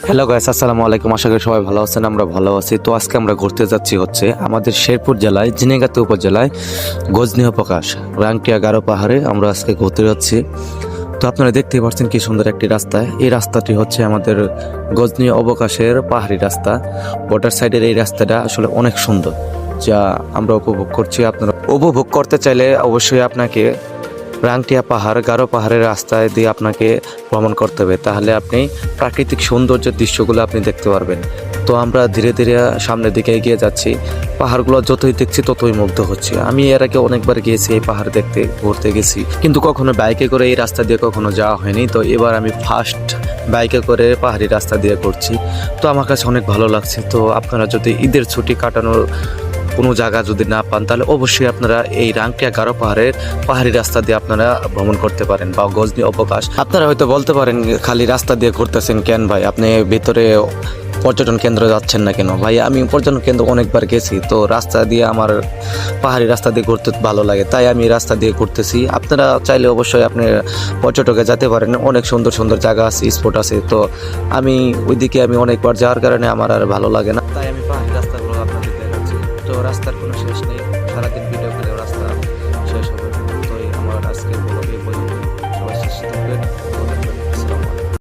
Hello guys, আসসালামু আলাইকুম। আশা করি সবাই ভালো আছেন, আমরা ভালো আছি। তো আজকে আমরা ঘুরতে যাচ্ছি আমাদের শেরপুর জেলায় ঝিনাইগাতি উপজেলায় গজনী প্রকাশ রাংটিয়া গারো পাহাড়ে আমরা আজকে ঘুরতে যাচ্ছি। তো আপনারা দেখতেই পাচ্ছেন কি সুন্দর একটি রাস্তা। এই রাস্তাটি হচ্ছে আমাদের গজনী অবকাশের পাহাড়ি রাস্তা। বর্ডার সাইডের এই রাস্তাটা আসলে অনেক সুন্দর, যা আমরা উপভোগ করছি। আপনারা উপভোগ করতে চাইলে অবশ্যই আপনাকে রাংটিয়া পাহাড় গারো পাহাড়ের রাস্তায় দিয়ে আপনাকে ভ্রমণ করতে হবে, তাহলে আপনি প্রাকৃতিক সৌন্দর্যের দৃশ্যগুলো আপনি দেখতে পারবেন। তো আমরা ধীরে ধীরে সামনের দিকে এগিয়ে যাচ্ছি। পাহাড়গুলো যতই দেখছি ততই মুগ্ধ হচ্ছে। আমি এর আগে অনেকবার গিয়েছি এই পাহাড় দেখতে, ঘুরতে গেছি, কিন্তু কখনো বাইকে করে এই রাস্তা দিয়ে কখনো যাওয়া হয়নি। তো এবার আমি ফার্স্ট বাইকে করে পাহাড়ি রাস্তা দিয়ে করছি। তো আমার কাছে অনেক ভালো লাগছে। তো আপনারা যদি ঈদের ছুটি কাটানোর কোনো জায়গা যদি না পান, তাহলে অবশ্যই আপনারা এই রাংটিয়া গারো পাহাড়ের পাহাড়ি রাস্তা দিয়ে আপনারা ভ্রমণ করতে পারেন, বা গজনী অবকাশ। আপনারা হয়তো বলতে পারেন খালি রাস্তা দিয়ে ঘুরতেছেন কেন ভাই, আপনি ভিতরে পর্যটন কেন্দ্রে যাচ্ছেন না কেন? ভাই আমি পর্যটন কেন্দ্র অনেকবার গেছি, তো রাস্তা দিয়ে আমার পাহাড়ি রাস্তা দিয়ে ঘুরতে ভালো লাগে, তাই আমি রাস্তা দিয়ে ঘুরতেছি। আপনারা চাইলে অবশ্যই আপনি পর্যটকে যেতে পারেন, অনেক সুন্দর সুন্দর জায়গা আছে, স্পট আছে। তো আমি ওইদিকে অনেকবার যাওয়ার কারণে আমার আর ভালো লাগে না, তাই আমি পাহাড়ি রাস্তাগুলো আপনাদের দেখাচ্ছি। তো রাস্তার কোনো শেষ নেই, সারাদিন ভিডিও করে